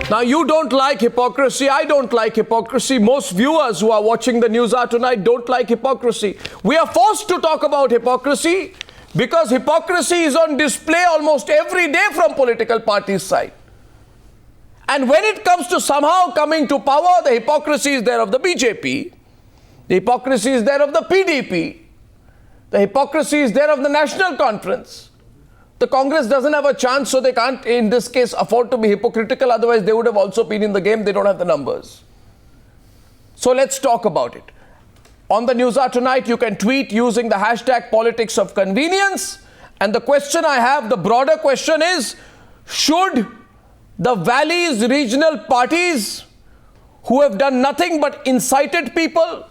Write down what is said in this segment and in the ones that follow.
Now, you don't like hypocrisy. I don't like hypocrisy. Most viewers who are watching the Newshour tonight don't like hypocrisy. We are forced to talk about hypocrisy because hypocrisy is on display almost every day from political parties' side. And when it comes to somehow coming to power, the hypocrisy is there of the BJP. The hypocrisy is there of the PDP. The hypocrisy is there of the National Conference. The Congress doesn't have a chance, so they can't, in this case, afford to be hypocritical. Otherwise, they would have also been in the game. They don't have the numbers. So let's talk about it. On the Newshour tonight, you can tweet using the hashtag politics of convenience. And the question I have, the broader question is, should the Valley's regional parties who have done nothing but incited people,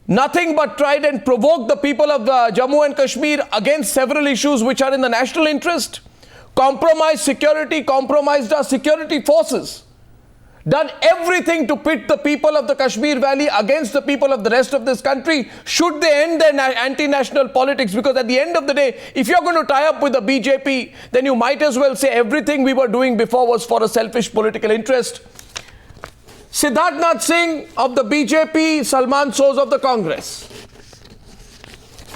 nothing but tried and provoked the people of Jammu and Kashmir against several issues which are in the national interest, compromised security, compromised our security forces, done everything to pit the people of the Kashmir Valley against the people of the rest of this country, should they end their anti-national politics? Because at the end of the day, if you're going to tie up with the BJP, then you might as well say everything we were doing before was for a selfish political interest. Siddharth Nath Singh of the BJP, Salman Soz of the Congress.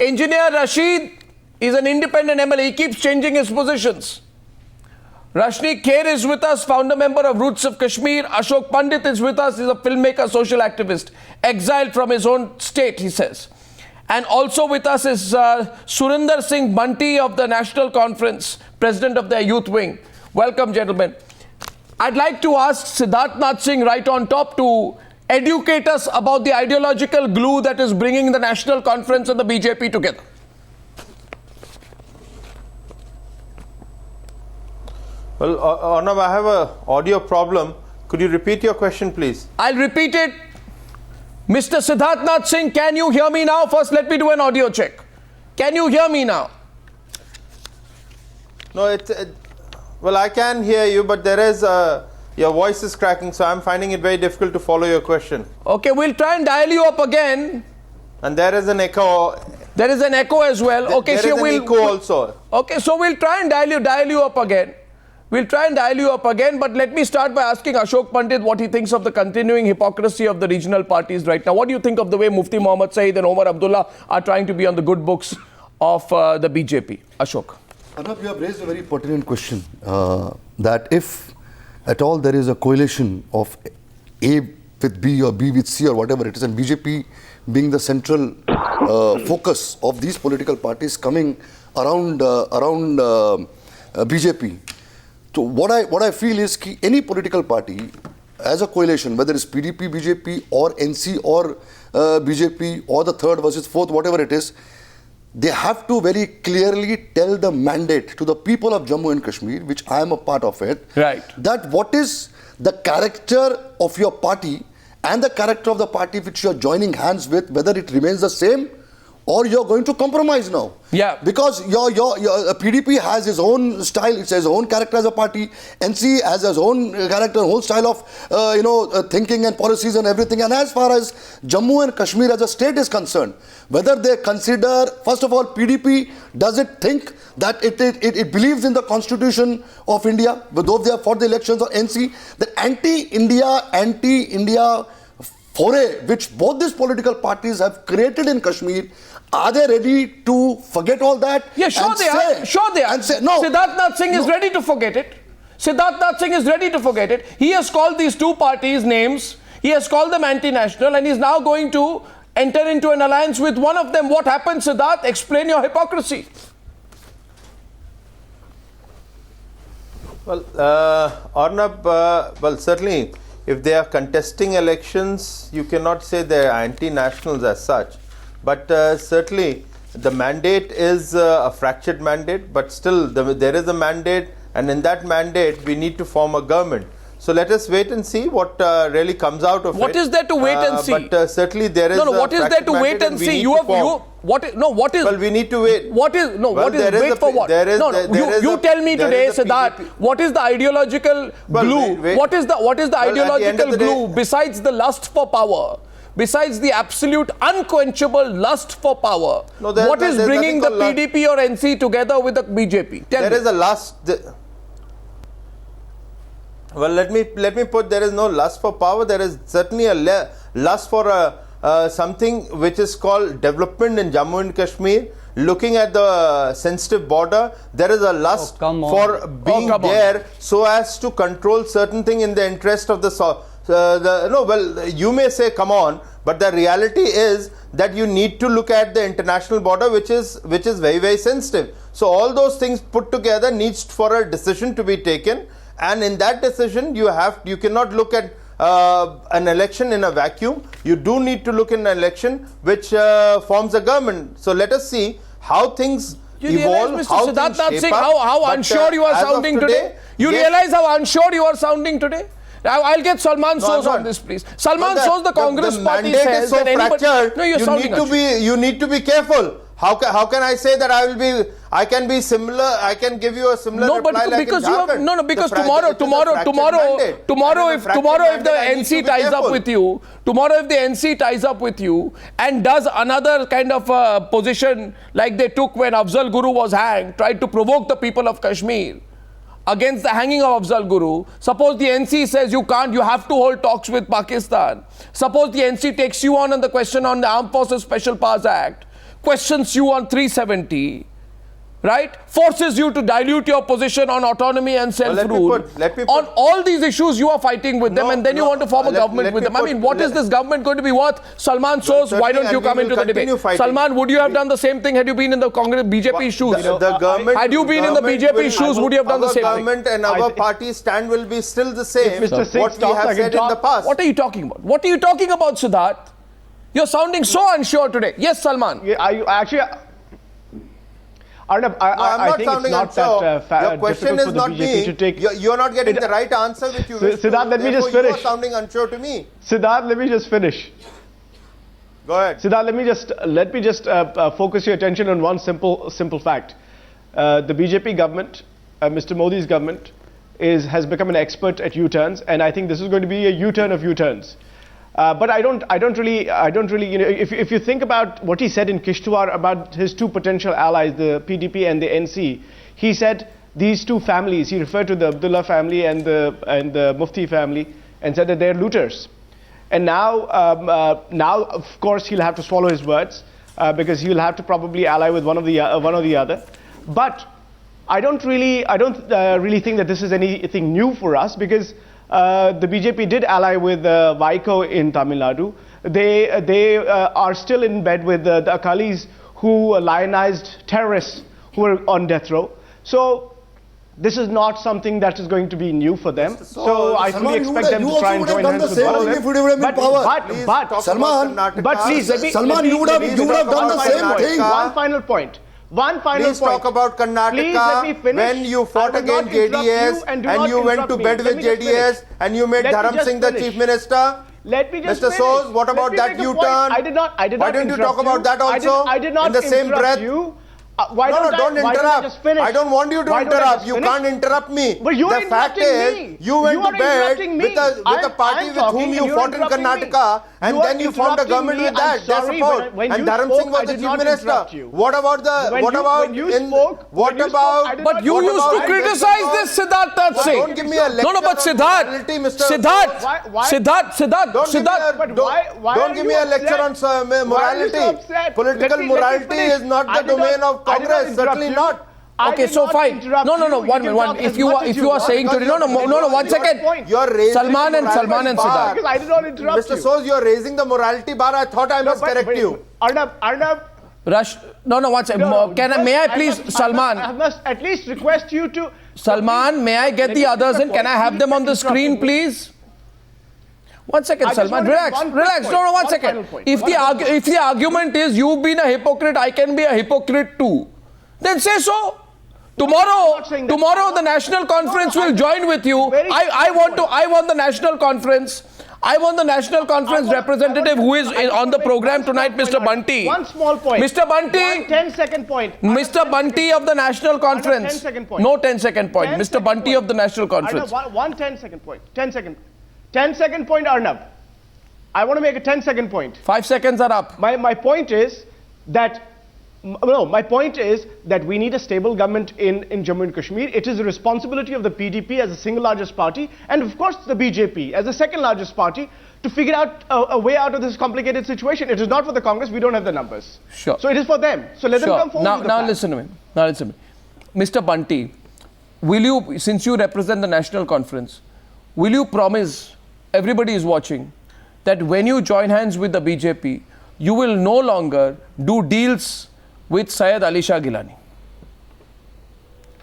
Engineer Rashid is an independent MLA. He keeps changing his positions. Rashneek Kher is with us, founder member of Roots of Kashmir. Ashok Pandit is with us. He's a filmmaker, social activist, exiled from his own state, he says. And also with us is Surinder Singh Bunty of the National Conference, president of their youth wing. Welcome, gentlemen. I'd like to ask Siddharth Nath Singh right on top to educate us about the ideological glue that is bringing the National Conference and the BJP together. Well, Arnab, I have an audio problem. Could you repeat your question, please? I'll repeat it. Mr. Siddharth Nath Singh, can you hear me now? First, let me do an audio check. Can you hear me now? No, well, I can hear you, but there is your voice is cracking, so I'm finding it very difficult to follow your question. Okay, we'll try and dial you up again. And there is an echo. There is an echo as well. Okay, there is an echo also. Okay, so we'll try and dial you up again. We'll try and dial you up again, but let me start by asking Ashok Pandit what he thinks of the continuing hypocrisy of the regional parties right now. What do you think of the way Mufti Muhammad Saeed and Omar Abdullah are trying to be on the good books of the BJP? Ashok. Arnab, you have raised a very pertinent question that if at all there is a coalition of A with B or B with C or whatever it is, and BJP being the central focus of these political parties coming around BJP. So what I feel is that any political party as a coalition, whether it's PDP, BJP or NC or BJP or the third versus fourth, whatever it is, they have to very clearly tell the mandate to the people of Jammu and Kashmir, which I am a part of it, right, that what is the character of your party and the character of the party which you are joining hands with, whether it remains the same or you're going to compromise now. Yeah. Because your PDP has its own style, it has its own character as a party. NC has its own character, whole style of thinking and policies and everything. And as far as Jammu and Kashmir as a state is concerned, whether they consider, first of all, PDP, does it think that it believes in the Constitution of India, though they are for the elections, or NC, that anti-India foray which both these political parties have created in Kashmir, are they ready to forget all that? Yeah, sure they are. Sure they are. And say, no. Siddharth Nath Singh is ready to forget it. Siddharth Nath Singh is ready to forget it. He has called these two parties names. He has called them anti-national, and he's now going to enter into an alliance with one of them. What happened, Siddharth? Explain your hypocrisy. Well, Arnab, well, certainly, if they are contesting elections, you cannot say they're anti-nationals as such. But certainly, the mandate is a fractured mandate, but still there is a mandate, and in that mandate, we need to form a government. So let us wait and see what really comes out of it. What is there to wait and see? But certainly there is. No, what is there to wait and see? What is? Well, we need to wait. What is? No, what is? Wait for what? You tell me today, Siddharth. What is the ideological glue? What is the ideological glue besides the lust for power? Besides the absolute unquenchable lust for power, what is bringing the PDP or NC together with the BJP? There is a lust. Well, let me put, there is no lust for power. There is certainly a lust for something which is called development in Jammu and Kashmir. Looking at the sensitive border, there is a lust for being there so as to control certain thing in the interest of the you may say come on, but the reality is that you need to look at the international border, which is very, very sensitive. So all those things put together needs for a decision to be taken, and in that decision you cannot look at an election in a vacuum. You do need to look in an election which forms a government. So let us see how things evolve, realize, Mr. how Siddharth Nath things Singh, shape up. how unsure you are sounding today? You realize how unsure you are sounding today? I'll get Salman Soz on this, please. Salman Soz, the Congress party says that anybody... No, you're sounding you need to be careful. How can I say that I can be similar? I can give you a similar reply like in Jharkhand. Because tomorrow, if the NC ties up with you, tomorrow if the NC ties up with you and does another kind of position like they took when Afzal Guru was hanged, tried to provoke the people of Kashmir against the hanging of Afzal Guru. Suppose the NC says you can't, you have to hold talks with Pakistan. Suppose the NC takes you on the question on the Armed Forces Special Powers Act, questions you on 370, right? Forces you to dilute your position on autonomy and self-rule. On all these issues, you are fighting with them, and then you want to form a government with them. I mean, what is this government going to be worth? Salman Soz, why don't you come into the debate? Salman, would you have done the same thing had you been in the Congress BJP shoes? Had you been in the BJP shoes, would you have done the same thing? Our government and our party's stand will be still the same. What we have said in the past. What are you talking about? What are you talking about, Siddharth? You're sounding so unsure today. Yes, Salman. Arnab, I think it's not that your question is not me. You're not getting the right answer which you wish. Siddharth, let me just finish. You are sounding unsure to me. Siddharth, let me just finish. Go ahead. Siddharth, let me just focus your attention on one simple fact. The BJP government, Mr. Modi's government, has become an expert at U-turns, and I think this is going to be a U-turn of U-turns. But I don't really, if you think about what he said in Kishtwar about his two potential allies, the PDP and the NC, he said these two families, he referred to the Abdullah family and the Mufti family, and said that they're looters. And now of course he'll have to swallow his words because he'll have to probably ally with one or the other. But I don't really think that this is anything new for us, because the BJP did ally with Vaiko in Tamil Nadu. They are still in bed with the Akalis, who lionized terrorists who are on death row. So this is not something that is going to be new for them. So I fully expect them to try and join hands with Govt. But please, Salman, you would have done the same thing. One final point. Please talk about Karnataka when you fought against JDS and you went to bed with JDS and you made Dharam Singh the Chief Minister. Let me just Mr. Soz, what about that U-turn? I did not. Why don't you talk about that also? I did not in the same breath. You. Don't interrupt. I don't want you to interrupt. You can't interrupt me. But you the fact is, you went to bed with a party with whom you fought in Karnataka, and then you formed a government with that. Their support. And Dharam Singh was the Chief Minister. What about the? But you used to criticize this, Siddharth Nath Singh. Don't give me a lecture. No, but Siddharth. Don't give me a lecture on morality. Political morality is not the domain of Congress, certainly not. Okay, so fine. No, one. If you are saying today, no, 1 second. You are raising Salman and Siddharth. Because I did not interrupt you. Mr. Soz, you are raising the morality bar. I thought I must correct you. Arnab. No, 1 second. May I please, Salman? I must at least request you to. Salman, may I get the others in? Can I have them on the screen, please? 1 second, Salman. Relax. No, 1 second. If the argument is you've been a hypocrite, I can be a hypocrite too, then say so. Tomorrow the National Conference will join with you. I want the National Conference. I want the National Conference representative who is on the program tonight, Mr. Bunty. One small point. Mr. Bunty. 10-second point. Mr. Bunty of the National Conference. 10-second point. No 10-second point. Mr. Bunty of the National Conference. One 10-second point. 10-second point, Arnab. I want to make a 10-second point. 5 seconds are up. My point is that No, my point is that we need a stable government in Jammu and Kashmir. It is the responsibility of the PDP as the single largest party, and of course the BJP as the second largest party, to figure out a way out of this complicated situation. It is not for the Congress. We don't have the numbers. Sure. So it is for them. So let them come forward with the Now plan. listen to me. Now listen to me. Mr. Bunty, will you, since you represent the National Conference, will you promise, everybody is watching, that when you join hands with the BJP, you will no longer do deals with Syed Ali Shah Gilani?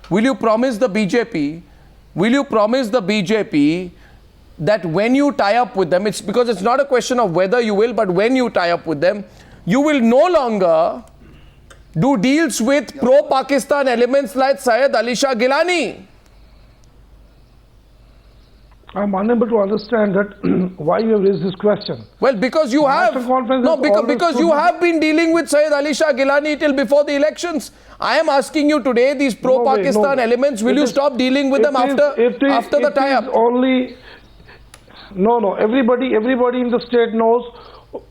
Will you promise the BJP, that when you tie up with them, it's because it's not a question of whether you will, but when you tie up with them, you will no longer do deals with pro-Pakistan elements like Syed Ali Shah Gilani? I'm unable to understand that why you have raised this question. Well, because you have. No, because you have been dealing with Syed Ali Shah Gilani till before the elections. I am asking you today, these pro-Pakistan elements, will you stop dealing with them after the tie-up? No. Everybody in the state knows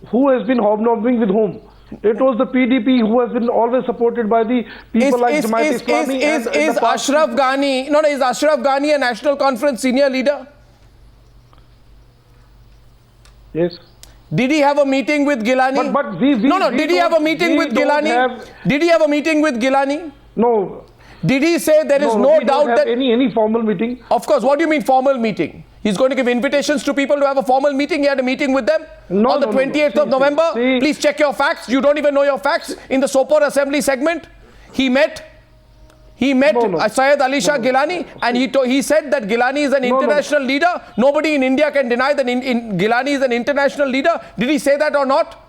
who has been hobnobbing with whom. It was the PDP who has been always supported by the people like Jamaat Islami. Is Ashraf Ghani a National Conference senior leader? Yes. Did he have a meeting with Gilani? Did he have a meeting with Gilani? Did he have a meeting with Gilani? No. Did he say there is no doubt that any formal meeting? Of course. What do you mean formal meeting? He's going to give invitations to people to have a formal meeting. He had a meeting with them on the 28th of November. Please check your facts. You don't even know your facts. In the Sopor Assembly segment, he met Syed Ali Shah Gilani, and he said that Gilani is an international leader. Nobody in India can deny that Gilani is an international leader. Did he say that or not?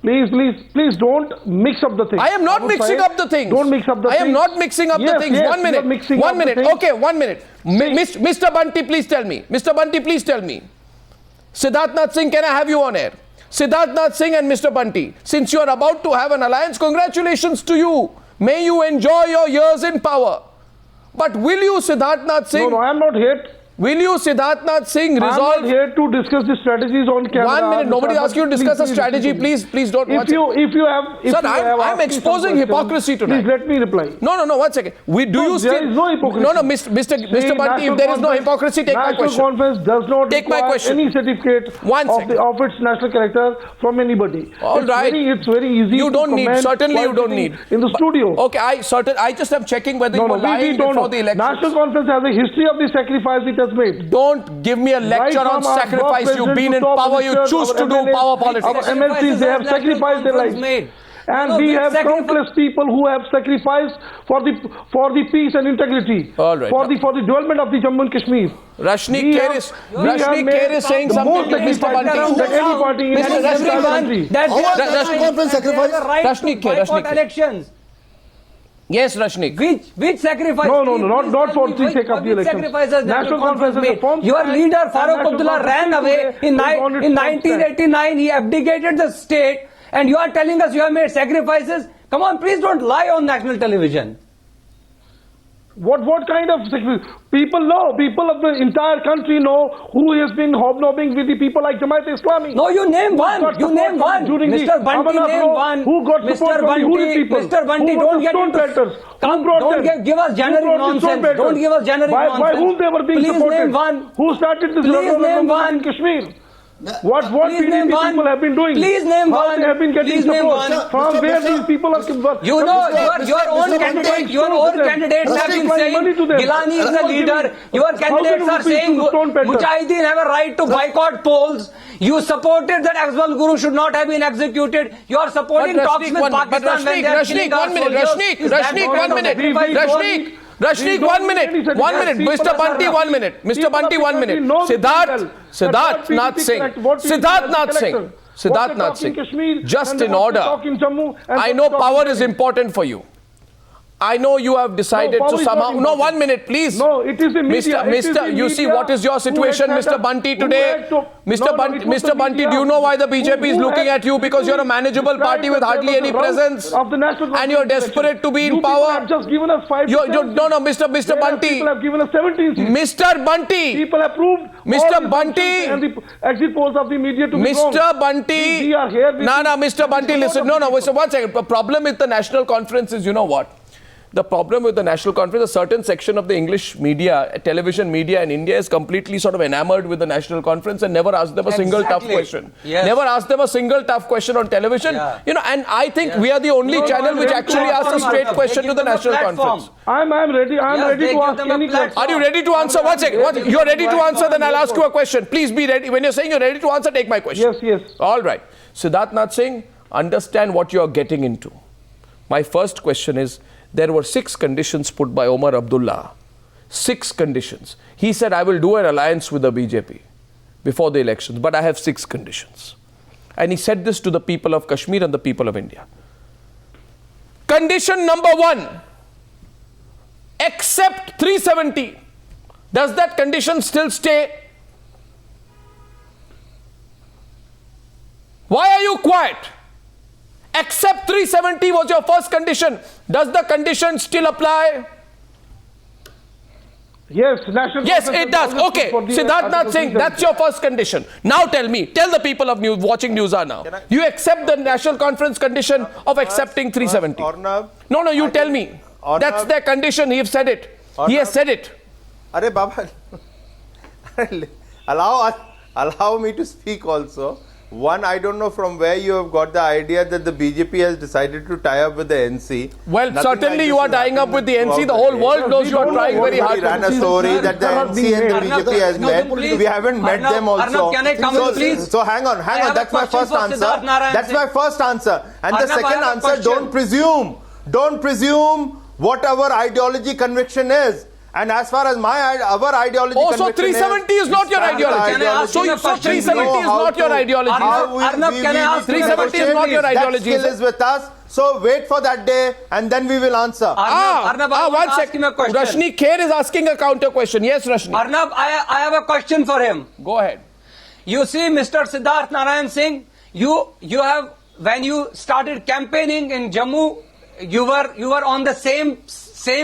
Please don't mix up the things. I am not mixing up the things. Don't mix up the things. I am not mixing up the things. Yes, 1 minute. 1 minute. Okay, 1 minute. Mr. Bunty, please tell me. Mr. Bunty, please tell me. Siddharth Nath Singh, can I have you on air? Siddharth Nath Singh and Mr. Bunty, since you are about to have an alliance, congratulations to you. May you enjoy your years in power. But will you, Siddharth Nath Singh? No, I am not here. Will you, Siddharth Nath Singh, resolve? I am not here to discuss the strategies on camera. 1 minute. Nobody asked you to discuss a strategy. Please don't. If you have. Sir, I'm exposing hypocrisy tonight. Please let me reply. No. 1 second. There is no hypocrisy. No, Mr. Bunty, if there is no hypocrisy, take my question. National Conference does not require any certificate of its national character from anybody. All right. It's very easy. You don't need. Certainly you don't need. In the studio. Okay, I just am checking whether you were lying before the election. National Conference has a history of the sacrifice it has made. Don't give me a lecture on sacrifice. You've been in power. You choose to do power politics. Our MLCs, they have sacrificed their lives. And we have countless people who have sacrificed for the peace and integrity, all right, for the development of the Jammu and Kashmir. Rashneek Kher is saying something to Mr. Bunty. That any party in Mr. country. Rashneek Kher. Elections. Yes, Rashneek. Which sacrifice? No, not for the sake of the elections. Sacrifices National Conference made. Your leader Farooq Abdullah ran away in 1989. He abdicated the state, and you are telling us you have made sacrifices. Come on, please don't lie on national television. What kind of sacrifice? People of the entire country know who has been hobnobbing with the people like Jamaat Islami. No, you name one. You name one. Mr. Bunty, name one. Who got support from the Hood people? Mr. Bunty, don't get into. Give us generic nonsense. Don't give us generic nonsense. By whom they were being supported? Please name one. Who started this revolution in Kashmir? What PDP people have been doing? Please name How one. they have been getting support? From where these people are. You know, your own candidates have been saying Gilani is the leader. Your candidates are saying Mujahideen have a right to boycott polls. You supported that Afzal Guru should not have been executed. You are supporting talks with Pakistan when they are killing our soldiers. Rashneek, 1 minute. 1 minute. Mr. Bunty, 1 minute. Mr. Bunty, 1 minute. Siddharth Nath Singh. Just in order. I know power is important for you. I know you have decided power to is somehow. not No, important. 1 minute, please. No, it is the media. It is the You see, media what is your who situation, had Mr. set Bunty, up- who today? had to- Mr. No, no, Bunty, it was Mr. the Bunty, media do you know why the who BJP is looking had at you? Because you're a manageable described party with that hardly there was any a rout presence. of the national And you're conference desperate to be in You people power. have just given us 5%. No, Mr. Bunty. People have given us 17 seats. Mr. Bunty. People have proved Mr. all the Bunty. and the exit polls of the media to be wrong. Mr. Bunty. We are here. No, Mr. Bunty, listen. No, Mr. One second. The problem with the national conference is, you know what? The problem with the national conference, a certain section of the English media, television media in India is completely sort of enamored with the national conference and never asked them a single tough question. Yes. Never asked them a single tough question on television. Yeah. You know, and I think we are the only channel which actually asks a straight question to the national conference. I'm ready. I'm Yes, ready they to give ask them a any question. Are you ready to answer? One second. You're ready to answer, then I'll ask you a question. Please be ready. When you're saying you're ready to answer, take my question. Yes. All right. Siddharth Nath Singh, understand what you are getting into. My first question is, there were 6 conditions put by Omar Abdullah. 6 conditions. He said, I will do an alliance with the BJP before the elections, but I have 6 conditions. And he said this to the people of Kashmir and the people of India. Condition number 1, accept 370. Does that condition still stay? Why are you quiet? Accept 370 was your first condition. Does the condition still apply? Yes, national. Yes, it does. Okay, Siddharth Nath Singh, that's your first condition. Now tell me, tell the people of watching Newshour now. Do you accept the national conference condition of accepting 370? Arnab, No, you tell me. Arnab, That's their condition. He has said it. He has said it. Arey Baba, allow me to speak also. One, I don't know from where you have got the idea that the BJP has decided to tie up with the NC. Well, Nothing certainly like you this are is tying up with the happening NC. The throughout whole day. world knows you are trying very Everybody hard. ran a story that the NC and the BJP has met. We haven't met them also. Arnab, can I come in, please? So hang on. That's my first answer. That's my first answer. And the second answer, don't presume what our ideology conviction is. And as far as our ideology conviction so 370 is not your ideology. Can I ask So you a 370 question? is not your ideology. Arnab, can I ask 370 is not your ideology. That skill is with us. So wait for that day and then we will answer. Arnab, I want one to ask second. him a question. Rashneek Kher is asking a counter question. Yes, Rashneek. Arnab, I have a question for him. Go ahead. You see, Mr. Siddharth Narayan Singh, you have, when you started campaigning in Jammu, you were on the same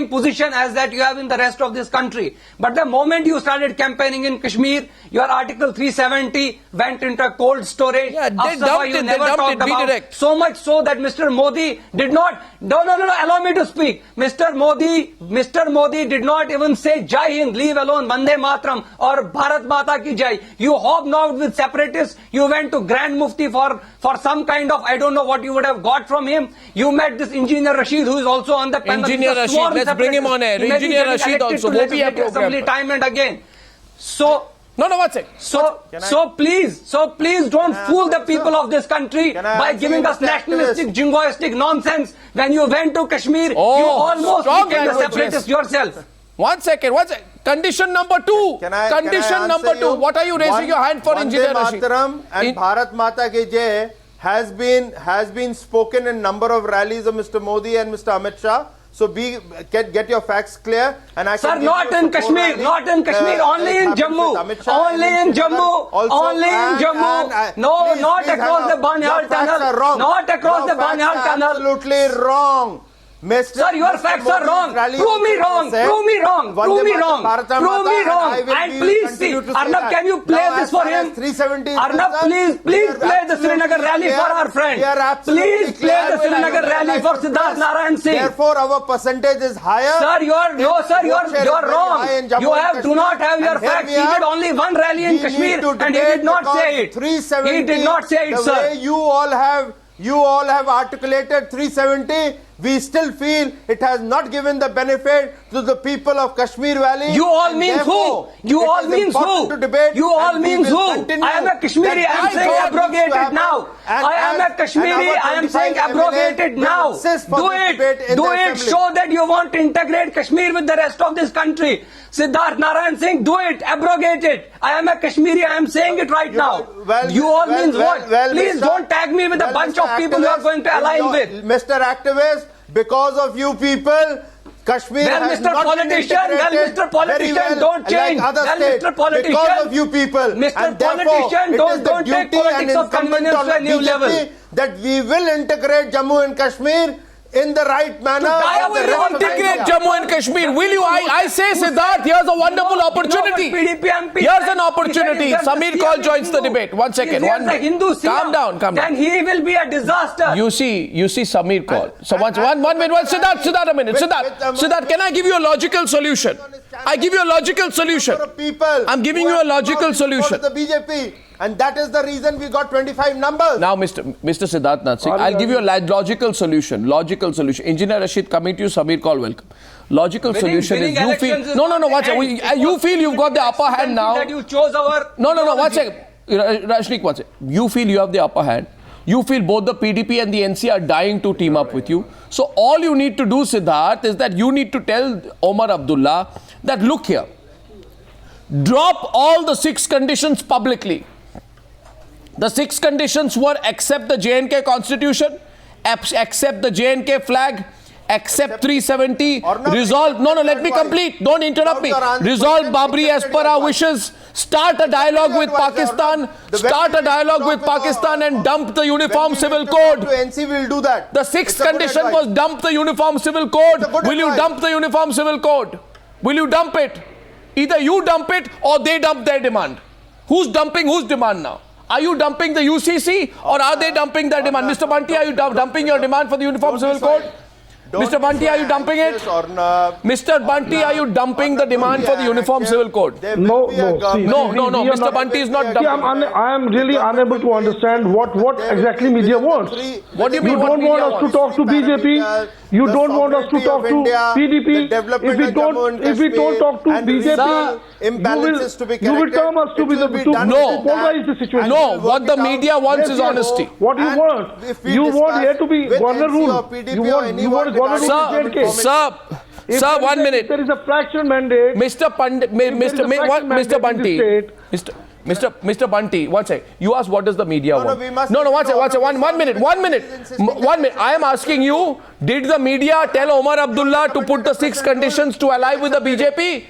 position as that you have in the rest of this country. But the moment you started campaigning in Kashmir, your Article 370 went into cold storage. Yeah, they Afzal dumped you it, never they dumped talked it, be about. direct. So much so that Mr. Modi did not. No, allow me to speak. Mr. Modi did not even say Jai Hind, leave alone Vande Mataram or Bharat Mata ki Jai. You hobnobbed with separatists. You went to Grand Mufti for some kind of, I don't know what you would have got from him. You met this engineer Rashid, who is also on the panel. Engineer Rashid, let's bring him on air. He may be Engineer getting Rashid elected also. to Wo bhi hai Legislative Assembly program. time and again. So No, one second. So please don't fool the people of this country by giving us nationalistic, jingoistic nonsense. When you went to Kashmir, you almost strong became a language, separatist yourself. One second. Condition number 2. Condition number 2. What are you raising your hand for, Engineer Rashid? Mataram and Bharat Mata Ki Jai has been spoken in number of rallies of Mr. Modi and Mr. Amit Shah. So get your facts clear. And I Sir, not in Kashmir, only in Jammu. Only in Jammu. No, not across the Banyal tunnel. Not across the Banyal tunnel. Absolutely wrong. Sir, your facts are wrong. Prove me wrong. And please see, Arnab, can you play this for him? Arnab, please play the Srinagar rally for our friend. Please play the Srinagar rally for Siddharth Narayan Singh. Therefore, our percentage is higher. Sir, you're wrong. You do not have your facts. He did only one rally in Kashmir and he did not say it. He did not say it, sir. The way you all have articulated 370, we still feel it has not given the benefit to the people of Kashmir Valley. You all mean who? You all mean who? I am a Kashmiri, I am saying abrogate it now. I am a Kashmiri, I am saying abrogate it now. Do it, show that you want to integrate Kashmir with the rest of this country. Siddharth Narayan Singh, do it, abrogate it. I am a Kashmiri, I am saying it right now. You all means what? Please don't tag me with a bunch of people you are going to align with. Mr. Activist, because of you people, Kashmir Well, has Mr. not Politician, been well, integrated Mr. Politician, very well don't change. like other Well, states Mr. Politician, because of you people. Mr. And therefore, Politician, it is the don't take duty and politics of incumbent convenience on to a new BJP level. that we will integrate Jammu and Kashmir in the right manner. How Will you integrate Jammu and Kashmir? Will you? I say, Siddharth, here's a wonderful opportunity. PDP MP Here's an opportunity. Sameer Kaul joins the debate. 1 second. Calm Down. Then he will be a disaster. You see Sameer Kaul. So one minute. Siddharth, a minute. Siddharth, can I give you a logical solution? I give you a logical solution. I'm giving you a logical solution. The BJP. And that is the reason we got 25 numbers. Now, Mr. Siddharth Nath Singh, I'll give you a logical solution. Engineer Rashid, coming to you. Sameer Kaul, welcome. Logical solution is you feel... No, watch it. You feel you've got the upper hand now. That you chose our... No, watch it. Rashneek, watch it. You feel you have the upper hand. You feel both the PDP and the NC are dying to team up with you. So all you need to do, Siddharth, is that you need to tell Omar Abdullah that, look here, drop all the 6 conditions publicly. The 6 conditions were: accept the J&K constitution, accept the J&K flag, accept 370, resolve... No, let me complete. Don't interrupt me. Resolve Babri as per our wishes, start a dialogue with Pakistan, and dump the Uniform Civil Code. NC will do that. The 6th condition was dump the Uniform Civil Code. Will you dump the Uniform Civil Code? Will you dump it? Either you dump it or they dump their demand. Who's dumping whose demand now? Are you dumping the UCC or are they dumping their demand? Mr. Bunty, are you dumping your demand for the Uniform Civil Code? Mr. Bunty, are you dumping it? Mr. Bunty, are you dumping the demand for the Uniform Civil Code? No. Mr. Bunty is not dumping. I am really unable to understand what exactly media wants. What do you mean? You don't want us to talk to BJP. You don't want us to talk to PDP. If we don't talk to BJP, you will term us to be the polarize the situation. No, what the media wants is honesty. What you want? You want here to be governor rule. You want governor rule. Sir, 1 minute. There is a fracture mandate. Mr. Bunty, one sec. You asked what does the media want? One minute. I am asking you, did the media tell Omar Abdullah to put the 6 conditions to ally with the BJP?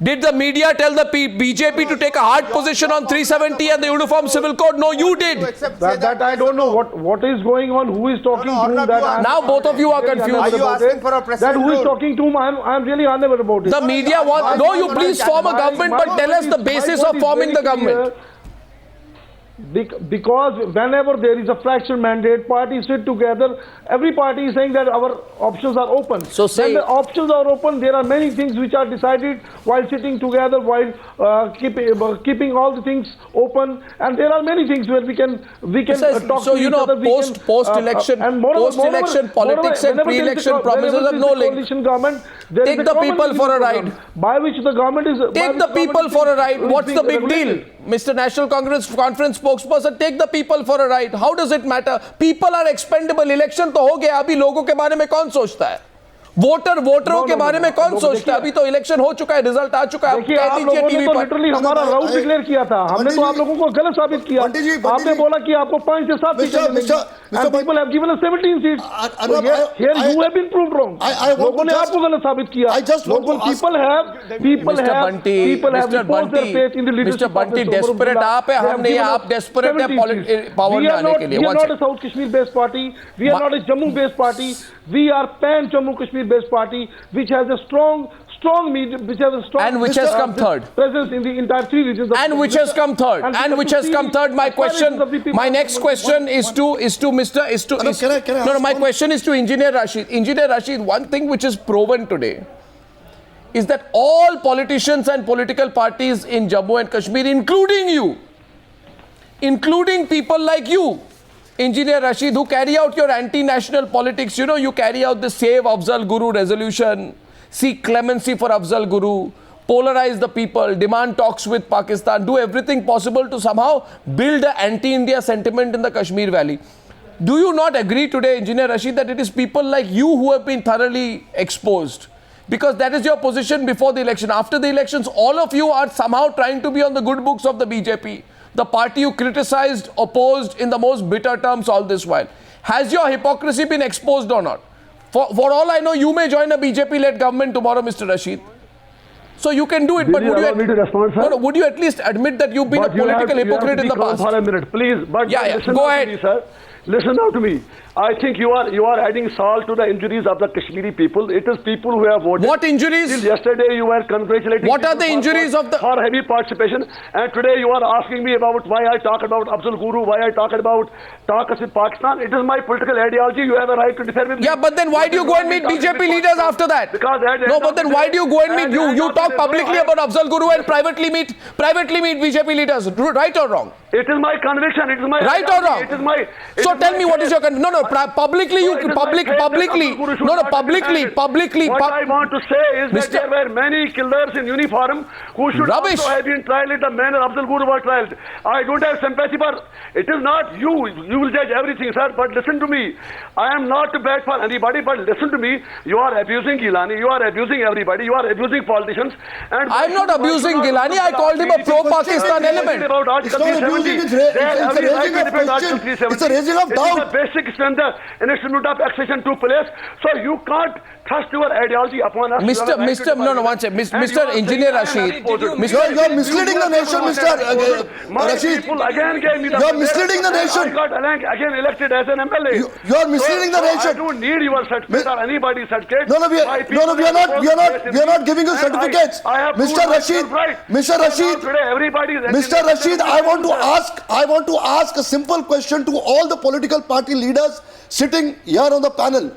Did the media tell the BJP to take a hard position on 370 and the Uniform Civil Code? No, you did. That I don't know what is going on. Who is talking to whom? Now both of you are confused. Are you asking for a precedent? That who is talking to whom? I'm really unaware about it. The media wants... No, you please form a government, but tell us the basis of forming the government. Because whenever there is a fracture mandate, parties sit together. Every party is saying that our options are open. So say, when the options are open, there are many things which are decided while sitting together, while keeping all the things open. And there are many things where we can talk so to each other. Post-election politics and pre-election promises of no link. Take the people for a ride. By which the government is... Take the people for a ride. What's the big deal? Mr. National Conference spokesperson, take the people for a ride. How does it matter? People are expendable. Election तो हो गया, अभी लोगों के बारे में कौन सोचता है? वोटरों के बारे में कौन सोचता है? अभी तो इलेक्शन हो चुका है, रिजल्ट आ चुका है. देखिए, आप लोगों ने तो लिटरली हमारा राउट डिक्लेयर किया था. हमने तो आप लोगों को गलत साबित किया. आपने बोला कि आपको 5 से 7 सीटें मिलेंगी. And people have given us 17 seats. Here you have been proved wrong. लोगों ने आपको गलत साबित किया. People have reposed their faith in the leadership of Mr. desperate आप है, हम नहीं, आप desperate है power में आने के लिए. We are not a South Kashmir based party. We are not a Jammu based party. We are pan Jammu Kashmir based party which has a strong media, which has a strong and which has come third presence in the entire 3 regions and which has come third my next question is to my question is to Engineer Rashid. One thing which is proven today is that all politicians and political parties in Jammu and Kashmir, including people like you, Engineer Rashid, who carry out your anti-national politics, you carry out the Save Afzal Guru resolution, seek clemency for Afzal Guru, polarize the people, demand talks with Pakistan, do everything possible to somehow build an anti-India sentiment in the Kashmir Valley. Do you not agree today, Engineer Rashid, that it is people like you who have been thoroughly exposed? Because that is your position before the election. After the elections, all of you are somehow trying to be on the good books of the BJP. The party you criticized, opposed in the most bitter terms all this while. Has your hypocrisy been exposed or not? For all I know, you may join a BJP-led government tomorrow, Mr. Rashid. So you can do it, but would you, allow me to respond, sir? no, would you at least admit that you've been a political hypocrite in the past? For a minute, please. But listen go now ahead. to me, sir. Listen now to me. I think you are adding salt to the injuries of the Kashmiri people. It is people who have voted. What injuries? Till yesterday you were congratulating. What are the injuries of the... For heavy participation. And today you are asking me about why I talk about Afzal Guru, why I talk about talks in Pakistan. It is my political ideology. You have a right to differ with me. Yeah, but then why do you go and meet BJP leaders after that? Because no, but then why do you go and meet... You talk publicly about Afzal Guru and privately meet BJP leaders. Right or wrong? It is my conviction. It is my... Right or wrong? It is my... So tell me what is your... No, publicly you... Publicly... No, publicly... What I want to say is that there were many killers in uniform who should also have been tried in the manner Afzal Guru was tried. I don't have sympathy for... It is not you. You will judge everything, sir. But listen to me. I am not bad for anybody, but listen to me. You are abusing Gilani. You are abusing everybody. You are abusing politicians. And I'm not abusing Gilani. I called him a pro-Pakistan element. It's not abusing. It's a raising of question. It's a raising of doubt. It's a basic when the instrument of accession took place. So you can't thrust your ideology upon us. Mr. One second. Mr. Engineer Rashid. You're misleading the nation, Mr. Rashid. You're misleading the nation. I got again elected as an MLA. You're misleading the nation. I don't need your certificate or anybody's certificate. No, we are not giving you certificates. Mr. Rashid, I want to ask a simple question to all the political party leaders sitting here on the panel.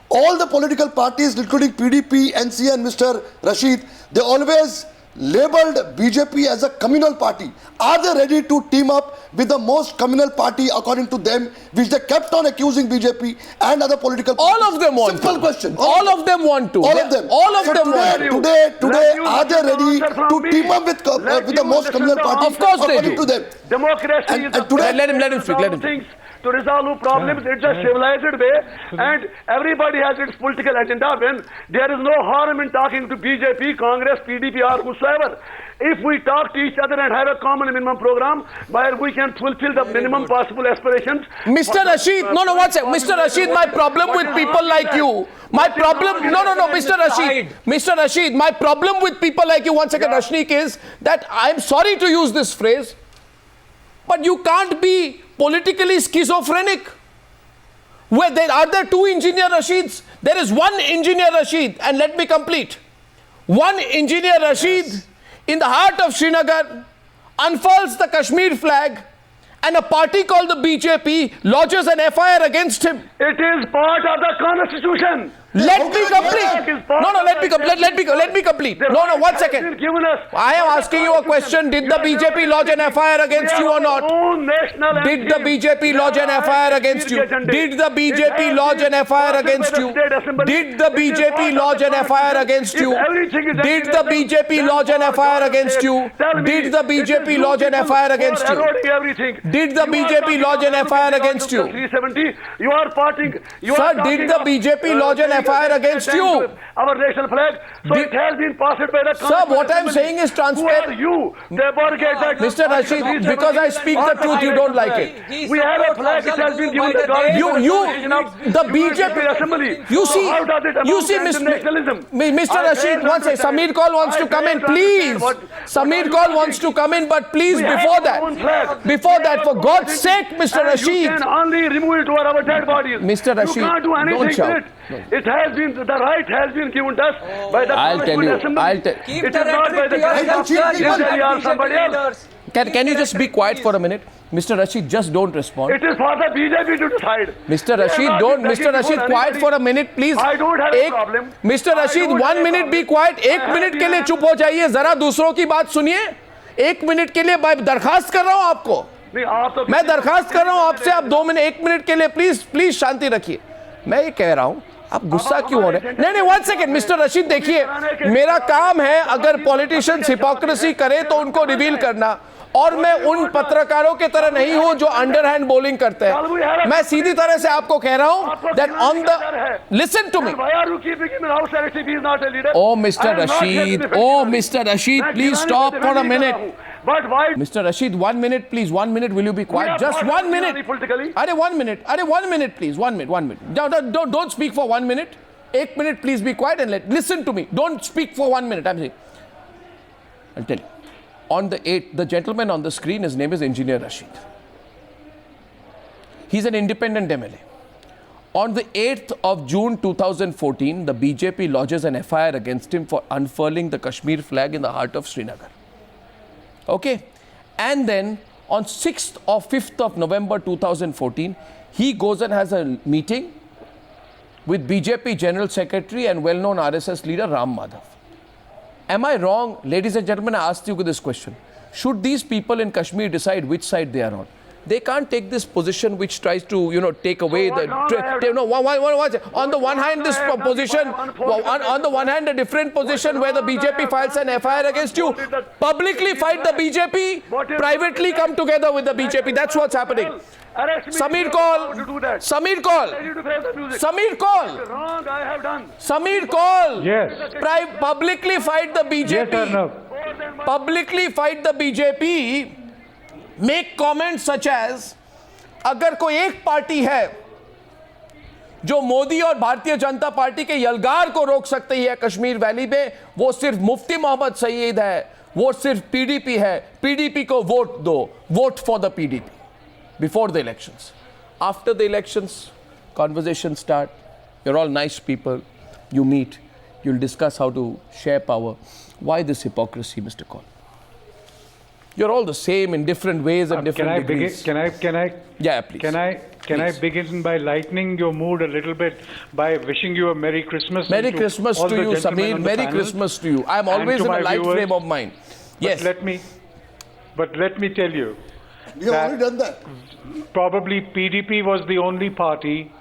All the political parties, including PDP, NC and Mr. Rashid, they always labeled BJP as a communal party. Are they ready to team up with the most communal party according to them, which they kept on accusing BJP and other political parties? All of them want Simple to. question. All of them want to. All of them. All of them want to. Today, are they ready to team up with the most communal party? Of course they do. To them. Democracy is today, let him speak. To resolve problems, it's a civilized way, and everybody has its political agenda. When there is no harm in talking to BJP, Congress, PDP, or whosoever. If we talk to each other and have a common minimum program where we can fulfill the minimum possible aspirations. Mr. Rashid, one second. Mr. Rashid, my problem with people like you, Mr. Rashid, my problem with people like you, one second, Rashneek, is that I'm sorry to use this phrase, but you can't be politically schizophrenic. Are there two Engineer Rashids? There is one Engineer Rashid, and let me complete. One Engineer Rashid in the heart of Srinagar unfurls the Kashmir flag, and a party called the BJP lodges an FIR against him. It is part of the Constitution. Let me complete. Let me complete. One second. I am asking you a question. Did the BJP lodge an FIR against you or not? Did the BJP lodge an FIR against you? Did the BJP lodge an FIR against you? Did the BJP lodge an FIR against you? Did the BJP lodge an FIR against you? Did the BJP lodge an FIR against you? Did the BJP lodge an FIR against you? You are parting. Sir, did the BJP lodge an FIR against you? Our national flag. So it has been passed by the Sir, what I am saying is transparent. Who are you? Mr. Rashid, because I speak the truth, you don't like it. We have a flag that has been given the BJP assembly. You see, Mr. Rashid, one second. Sameer Kaul wants to come in, please. Sameer Kaul wants to come in, but please, before that, for God's sake, Mr. Rashid. You can only remove it over our dead bodies. Mr. Rashid, you can't do anything to it. It has been, the right has been given to us by the assembly. It is not by the somebody else. Can you just be quiet for a minute? Mr. Rashid, just don't respond. It is for the BJP to decide. Mr. Rashid, quiet for a minute, please. I don't have a problem. Mr. Rashid, 1 minute, be quiet. 1 minute के लिए चुप हो जाइए. जरा दूसरों की बात सुनिए. 1 मिनट के लिए दरखास्त कर रहा हूं आपको. मैं दरखास्त कर रहा हूं आपसे. आप 2 मिनट, 1 मिनट के लिए प्लीज शांति रखिए. मैं ये कह रहा हूं, आप गुस्सा क्यों हो रहे हैं? नहीं 1 सेकंड. मिस्टर रशीद, देखिए, मेरा काम है अगर पॉलिटिशियंस हिपोक्रेसी करे तो उनको रिवील करना, और मैं उन पत्रकारों के तरह नहीं हूं जो अंडरहैंड बोलिंग करते हैं. मैं सीधी तरह से आपको कह रहा हूं that on the listen to me. Oh mister Rashid, please stop for a minute. Mr. Rashid, 1 minute, please. 1 minute. Will you be quiet? Just 1 minute. Arey, 1 minute. Arey, 1 minute, please. 1 minute. Don't speak for 1 minute. 1 minute, please be quiet and listen to me. Don't speak for 1 minute. I'm saying. I'll tell you. On the 8th, the gentleman on the screen, his name is Engineer Rashid. He's an independent MLA. On the 8th of June 2014, the BJP lodges an FIR against him for unfurling the Kashmir flag in the heart of Srinagar. Okay? And then on 6th or 5th of November 2014, he goes and has a meeting with BJP General Secretary and well-known RSS leader Ram Madhav. Am I wrong? Ladies and gentlemen, I asked you this question. Should these people in Kashmir decide which side they are on? They can't take this position which tries to, take away on the one hand, this position, on the one hand, a different position where the BJP files an FIR against you, publicly fight the BJP, privately come together with the BJP. That's what's happening. Sameer Kaul, Sameer Kaul, Sameer Kaul, Wrong, I have done. Sameer Kaul, Yes. Publicly fight the BJP, Yes, Arnab. publicly fight the BJP, make comments such as, अगर कोई एक party है जो मोदी और Bharatiya Janata party के यलगार को रोक सकती है कश्मीर वैली में, वो सिर्फ मुफ्ती मोहम्मद सईद है, वो सिर्फ पीडीपी है, पीडीपी को वोट दो, vote for the PDP. Before the elections. After the elections, conversations start. You're all nice people. You meet. You'll discuss how to share power. Why this hypocrisy, Mr. Kaul? You're all the same in different ways and different degrees. Can I? Yeah, please. Can I begin by lightening your mood a little bit by wishing you a Merry Christmas? Merry Christmas all to the you, gentlemen Sameer. on the Merry panel, Christmas to you. I'm and always to in a my light viewers. frame of mind. Yes. But let me tell you, We have already done that. probably PDP was the only party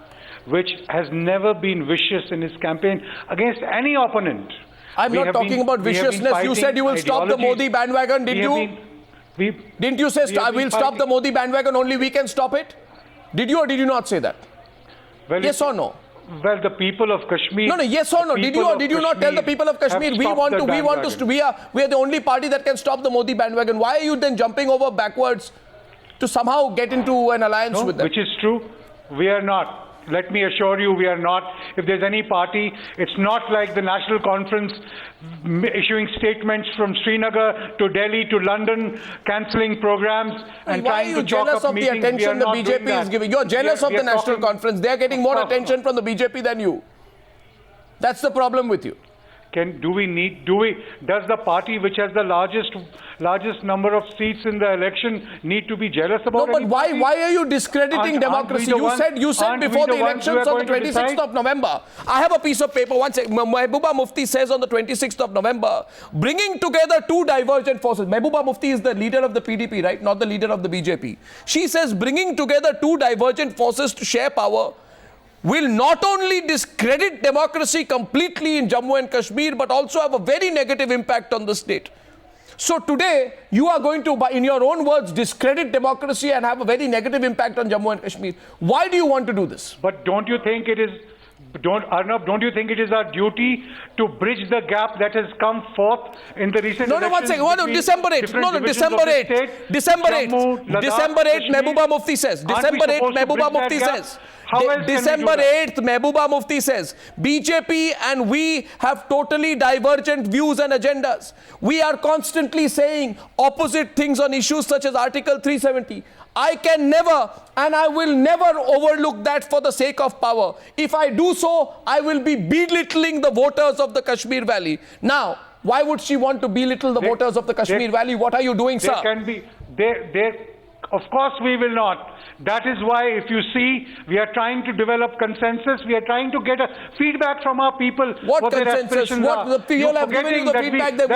which has never been vicious in its campaign against any opponent. I'm not talking about viciousness. You said you will stop the Modi bandwagon, did you? Didn't you say we'll stop the Modi bandwagon, only we can stop it? Did you or did you not say that? Well, Yes or no? Well, the people of Kashmir. No, yes or no? Did you or did you not tell the people of Kashmir we are the only party that can stop the Modi bandwagon? Why are you then jumping over backwards to somehow get into an alliance with them? Which is true. We are not. Let me assure you, we are not. If there's any party, it's not like the National Conference issuing statements from Srinagar to Delhi to London, cancelling programs and why trying are you to chalk jealous up of the meetings. We are attention the not doing BJP is that. giving? You're jealous of We the are National talking- Conference. They're getting more attention from the BJP than you. That's the problem with you. Does the party which has the largest number of seats in the election need to be jealous about? No, but any party? why are you discrediting democracy? You said before the elections on the 26th of November. I have a piece of paper. One second. Mehbooba Mufti says on the 26th of November, bringing together two divergent forces. Mehbooba Mufti is the leader of the PDP, right? Not the leader of the BJP. She says bringing together two divergent forces to share power will not only discredit democracy completely in Jammu and Kashmir, but also have a very negative impact on the state. So today, you are going to, in your own words, discredit democracy and have a very negative impact on Jammu and Kashmir. Why do you want to do this? But don't you think it is, Arnab, don't you think it is our duty to bridge the gap that has come forth in the recent No, one second. December 8th. December 8th, Mehbooba Mufti says. December 8th, Mehbooba Mufti says. December 8th, Mehbooba Mufti says, BJP and we have totally divergent views and agendas. We are constantly saying opposite things on issues such as Article 370. I can never and I will never overlook that for the sake of power. If I do so, I will be belittling the voters of the Kashmir Valley. Now, why would she want to belittle the voters of the Kashmir Valley? What are you doing, sir? Of course we will not. That is why, if you see, we are trying to develop consensus. We are trying to get a feedback from our people. What consensus? The people have given you the feedback. They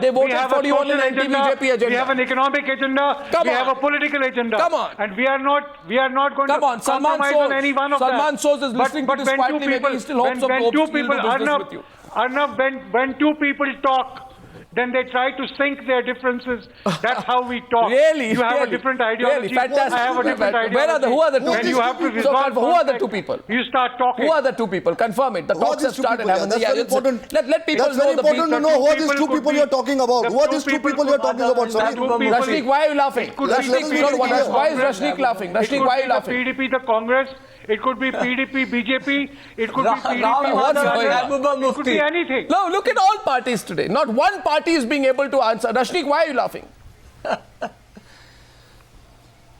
voted for you on an anti-BJP agenda. We have an economic agenda. We have a political agenda. Come on. And we are not going to compromise on any one of them. Salman Soz is listening to this quietly. Maybe he still hopes of do business with you. Arnab, when two people talk Then they try to sink their differences. That's how we talk. Really? You have really? a different ideology. Really? Fantastic. I have a different ideology. Where are the, who are the two When people? you have to resolve who are the conflict, two people? You start talking. Who are the two people? Confirm it. The Who are talks have these two started. people? haven't they? That's very Yeah, important. Let people That's know very the important to people. know who are these People two could people be- you're talking about. the Who are two these two people people you're could- talking about, the Sameer? two people- Rashneek, why are you laughing? It could be Rashneek, the no, PDP, why is the Rashneek laughing? It Rashneek, could why are be you the laughing? PDP, the Congress. It could be PDP, BJP. It could be PDP, what's going on? It could be anything. No, look at all parties today. Not one party is being able to answer. Rashneek, why are you laughing?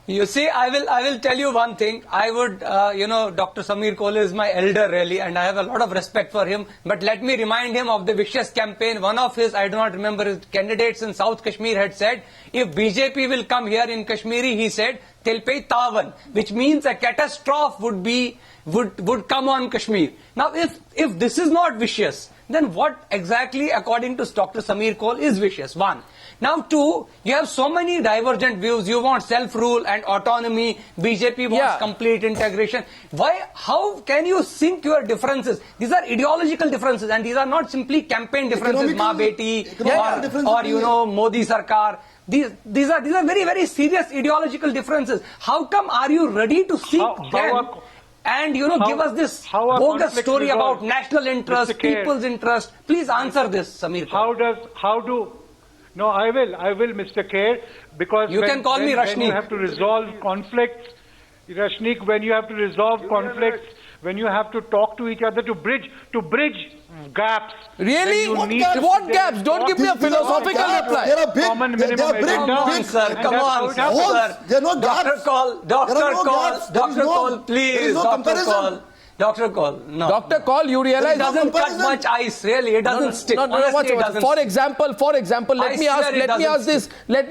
You see, I will tell you one thing. I would, Dr. Sameer Kaul is my elder really, and I have a lot of respect for him. But let me remind him of the vicious campaign. One of his, I do not remember his candidates in South Kashmir had said, if BJP will come here in Kashmiri, he said, they'll pay Tawan, which means a catastrophe would come on Kashmir. Now, if this is not vicious, then what exactly, according to Dr. Sameer Kaul, is vicious? One. Now, two, you have so many divergent views. You want self-rule and autonomy. BJP wants complete integration. Why? How can you sink your differences? These are ideological differences, and these are not simply campaign differences. Ma beti, or Modi Sarkar. These are very, very serious ideological differences. How come are you ready to seek them? And give us this bogus story about national interest, people's interest. Please answer this, Sameer. No, I will, Mr. Kher, because you can call me Rashneek. When you have to resolve conflicts, Rashneek, when you have to resolve conflicts, when you have to talk to each other to bridge gaps. Really? What gaps? Don't give me a philosophical reply. There are big. Common minimum Come on, sir. Come on, sir. There are no gaps. Dr. Kaul, please. Dr. Kaul, no. Dr. Kaul, you realize it doesn't cut much ice, really. It doesn't stick. Honestly, it doesn't For example, let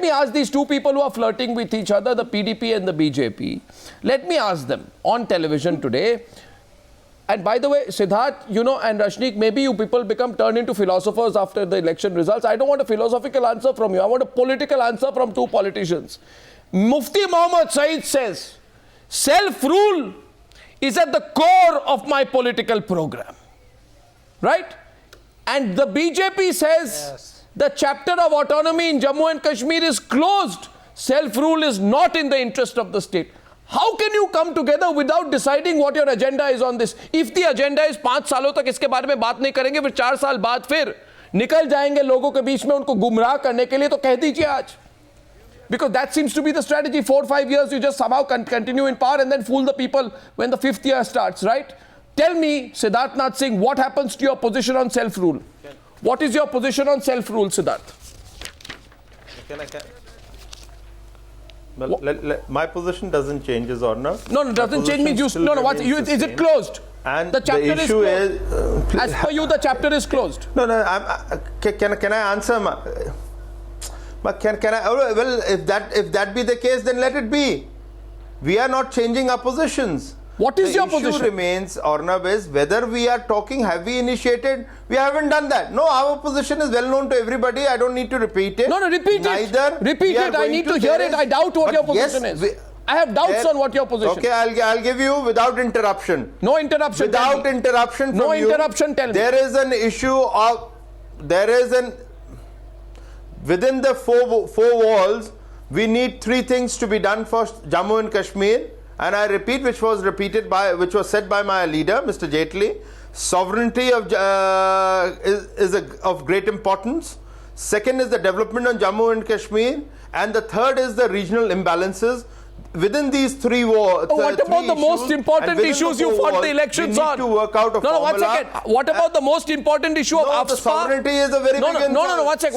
me ask these two people who are flirting with each other, the PDP and the BJP. Let me ask them on television today. And by the way, Siddharth, and Rashneek, maybe you people turned into philosophers after the election results. I don't want a philosophical answer from you. I want a political answer from two politicians. Mufti Muhammad Saeed says, self-rule is at the core of my political program. Right? And the BJP says the chapter of autonomy in Jammu and Kashmir is closed. Self-rule is not in the interest of the state. How can you come together without deciding what your agenda is on this? If the agenda is 5 सालों तक इसके बारे में बात नहीं करेंगे, फिर 4 साल बाद फिर निकल जाएंगे लोगों के बीच में उनको गुमराह करने के लिए, तो कह दीजिए आज. Because that seems to be the strategy. 4 or 5 years you just somehow continue in power and then fool the people when the 5th year starts, right? Tell me, Siddharth Nath Singh, what happens to your position on self-rule? What is your position on self-rule, Siddharth? My position doesn't change, Arnab. No, it doesn't change. Is it closed? And the chapter the issue is as per you, the chapter is closed. No, can I answer? Can I? Well, if that be the case, then let it be. We are not changing our positions. What is your position? The issue remains, Arnab, is whether we are talking, have we initiated? We haven't done that. No, our position is well known to everybody. I don't need to repeat it. No, repeat it. Repeat it. I need to hear it. I doubt what your position is. I have doubts on what your position is. Okay, I'll give you without interruption. No interruption. Without interruption from you. No interruption, tell me. There is an issue of, within the four walls, we need 3 things to be done for Jammu and Kashmir. And I repeat, which was said by my leader, Mr. Jaitley. Sovereignty is of great importance. Second is the development on Jammu and Kashmir. And the third is the regional imbalances. Within these 3 wars, what about the most important issues you fought the elections on? We need to work out a formula. One second. What about the most important issue of AFSPA? The sovereignty is a very big issue. One second.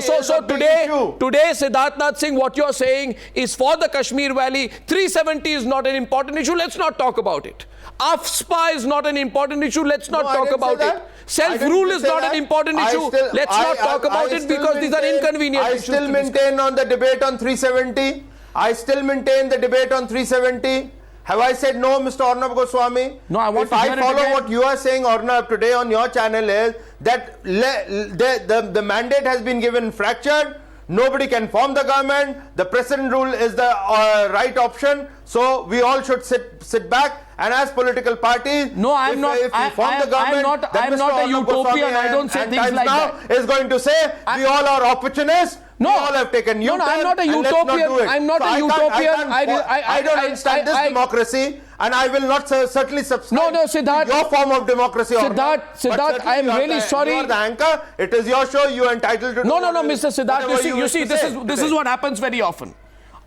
So today, Siddharth Nath Singh, what you're saying is for the Kashmir Valley, 370 is not an important issue. Let's not talk about it. AFSPA is not an important issue. Let's not talk about it. Self-rule is not an important issue. Let's not talk about it because these are inconvenient issues. I still maintain on the debate on 370. I still maintain the debate on 370. Have I said no, Mr. Arnab Goswami? No, I want to hear it again. If I follow what you are saying, Arnab, today on your channel is that the mandate has been given fractured. nobody can form the government, the president rule is the right option, so we all should sit back, and as political parties, no, I'm not. If we form the government, I'm not a utopian. I don't say things like that. Is going to say we all are opportunists. No, we all have taken U-turn. No, I'm not a utopian. I'm not a utopian. I don't understand this democracy, and I will not certainly subscribe Siddharth, to your form of democracy. Siddharth, I am really sorry. You are the anchor. It is your show. You are entitled to. No, Mr. Siddharth. You see, this is what happens very often.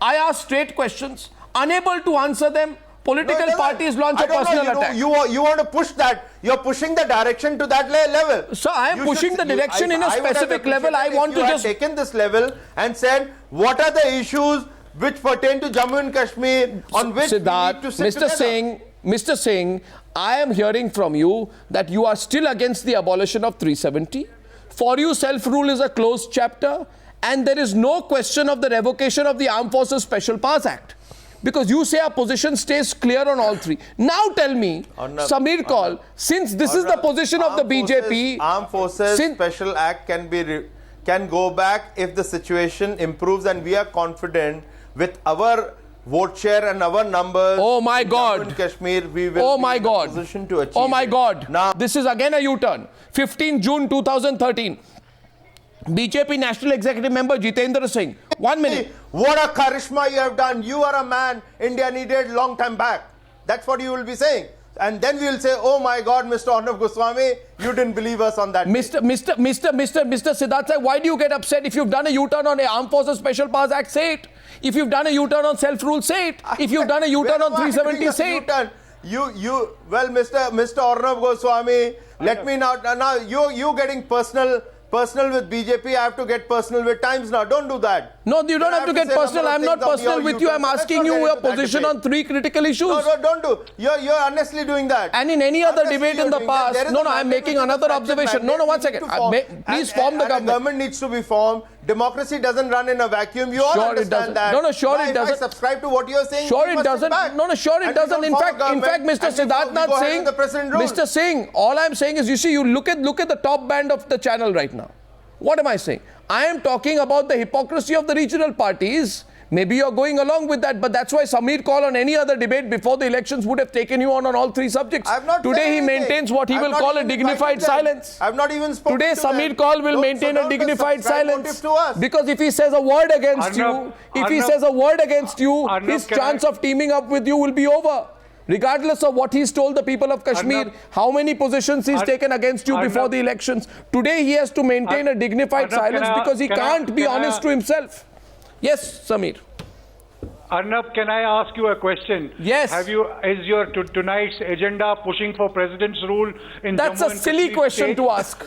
I ask straight questions, unable to answer them. Political parties launch a personal attack. You want to push that. You're pushing the direction to that level. So I am pushing the direction in a specific level. I want to just taken this level and said, what are the issues which pertain to Jammu and Kashmir on which Siddharth, we need to sit together? Mr. Singh, I am hearing from you that you are still against the abolition of 370. For you, self-rule is a closed chapter, and there is no question of the revocation of the Armed Forces Special Powers Act. Because you say our position stays clear on all three. Now tell me, Sameer Kaul, since this is the position of the BJP... Armed Forces Special Act can go back if the situation improves, and we are confident with our vote share and our numbers. Oh my God. Jammu and Kashmir, we will be in a position to achieve Oh my God. Now, this is again a U-turn. 15 June 2013. BJP National Executive Member Jitendra Singh. 1 minute. What a charisma you have done. You are a man India needed long time back. That's what you will be saying. And then we will say, oh my God, Mr. Arnab Goswami, you didn't believe us on that. Mr. Siddharth, why do you get upset? If you've done a U-turn on the Armed Forces Special Powers Act, say it. If you've done a U-turn on self-rule, say it. If you've done a U-turn on 370, say it. Well, Mr. Arnab Goswami, let me now you getting personal with BJP, I have to get personal with Times now. Don't do that. No, you don't have to get personal. I'm not personal with you. I'm asking you your position on three critical issues. No, don't do. You're honestly doing that. And in any other debate in the past, I'm making another observation. No, 1 second. Please form the government. The government needs to be formed. Democracy doesn't run in a vacuum. You all understand that. No, sure it doesn't. If I subscribe to what you're saying, sure it doesn't. No, sure it doesn't. In fact, Mr. Siddharth Nath Singh, Mr. Singh, all I'm saying is, you see, you look at the top band of the channel right now. What am I saying? I am talking about the hypocrisy of the regional parties. Maybe you're going along with that, but that's why Sameer Kaul on any other debate before the elections would have taken you on all three subjects. Today he maintains what he will call a dignified silence. I've not even spoken Today Sameer Kaul will maintain a dignified silence. Because if he says a word against you, his chance of teaming up with you will be over. Regardless of what he's told the people of Kashmir, how many positions he's taken against you before the elections. Today he has to maintain a dignified silence because he can't be honest to himself. Yes, Sameer. Arnab, can I ask you a question? Yes. Is your tonight's agenda pushing for president's rule in That's Jammu a silly question to ask.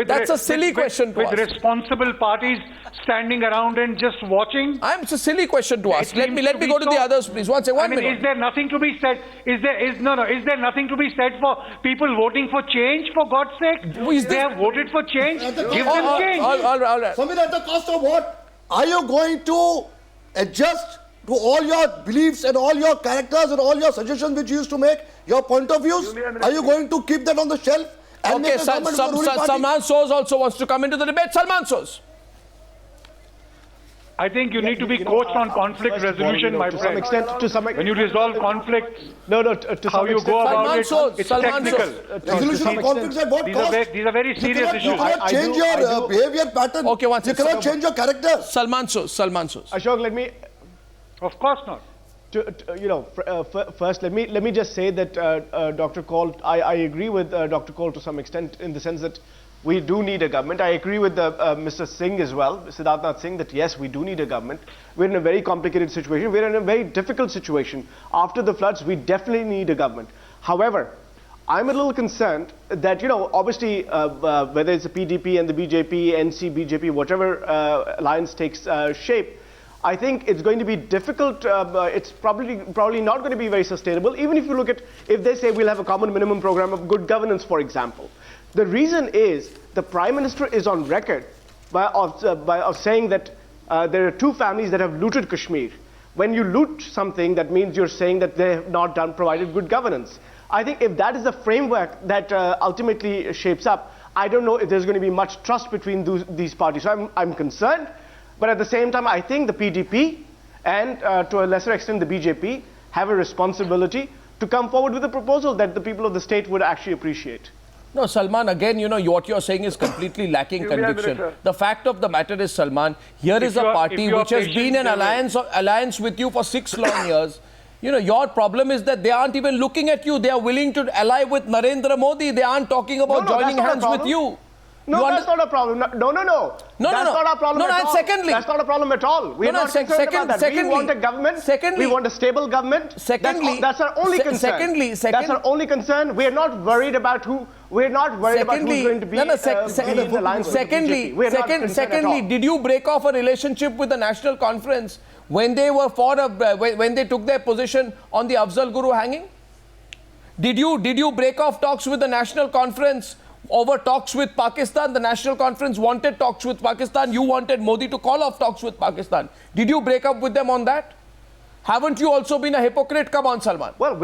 That's a silly question to ask. With responsible parties standing around and just watching? It's a silly question to ask. Let me go to the others, please. One minute. Is there nothing to be said? Is there nothing to be said for people voting for change, for God's sake? They have voted for change. Give them change. All right. Sameer, at the cost of what? Are you going to adjust to all your beliefs and all your characters and all your suggestions which you used to make, your point of views? Are you going to keep that on the shelf? Okay, Salman Soz also wants to come into the debate. Salman Soz. I think you need to be coached on conflict resolution, my friend. To some extent, when you resolve conflicts, to how you go about it, it's technical. Resolution of conflicts at what cost? These are very serious issues. You cannot change your behavior pattern. Okay, you cannot change your character. Salman Soz. Ashok, let me... Of course not. First, let me just say that Dr. Kaul, I agree with Dr. Kaul to some extent in the sense that we do need a government. I agree with Mr. Singh as well, Siddharth Nath Singh, that yes, we do need a government. We're in a very complicated situation. We're in a very difficult situation. After the floods, we definitely need a government. However, I'm a little concerned that, obviously, whether it's the PDP and the BJP, NC, BJP, whatever alliance takes shape, I think it's going to be difficult. It's probably not going to be very sustainable. Even if you look at, if they say we'll have a common minimum program of good governance, for example. The reason is the Prime Minister is on record of saying that there are two families that have looted Kashmir. When you loot something, that means you're saying that they have not provided good governance. I think if that is the framework that ultimately shapes up, I don't know if there's going to be much trust between these parties. So I'm concerned. But at the same time, I think the PDP and to a lesser extent the BJP have a responsibility to come forward with a proposal that the people of the state would actually appreciate. No, Salman, again, you know, what you're saying is completely lacking conviction. The fact of the matter is, Salman, here is a party which has been in alliance with you for 6 long years. You know, your problem is that they aren't even looking at you. They are willing to ally with Narendra Modi. They aren't talking about joining hands with you. No, that's not a problem. No. That's not a problem at all. Secondly, that's not a problem at all. We're not concerned about that. We want a government. We want a stable government. That's our only concern. That's our only concern. We're not worried about who. We're not worried about who's going to be in the alliance with BJP. Secondly, did you break off a relationship with the National Conference when they were when they took their position on the Afzal Guru hanging? Did you break off talks with the National Conference over talks with Pakistan? The National Conference wanted talks with Pakistan. You wanted Modi to call off talks with Pakistan. Did you break up with them on that? Haven't you also been a hypocrite? Come on, Salman. Well,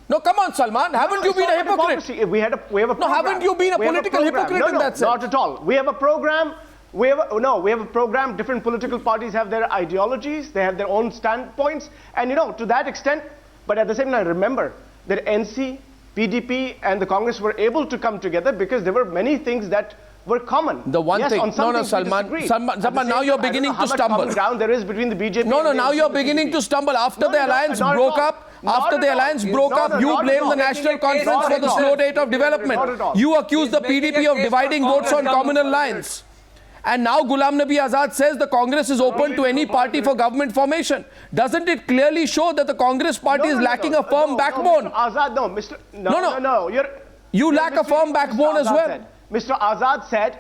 No, come on, Salman. Haven't you been a hypocrite? We have a program. No, haven't you been a political hypocrite in that sense? Not at all. We have a program. We have a program. Different political parties have their ideologies. They have their own standpoints. And, you know, to that extent, but at the same time, remember that NC, PDP and the Congress were able to come together because there were many things that were common. The one thing, Salman, now you're beginning to stumble. Ground there is between the BJP. Now you're beginning to stumble. After the alliance broke up, you blame the National Conference for the slow rate of development. You accuse the PDP of dividing votes on communal lines. And now Ghulam Nabi Azad says the Congress is open to any party for government formation. Doesn't it clearly show that the Congress party is lacking a firm backbone? You lack a firm backbone as well. Mr. Azad said,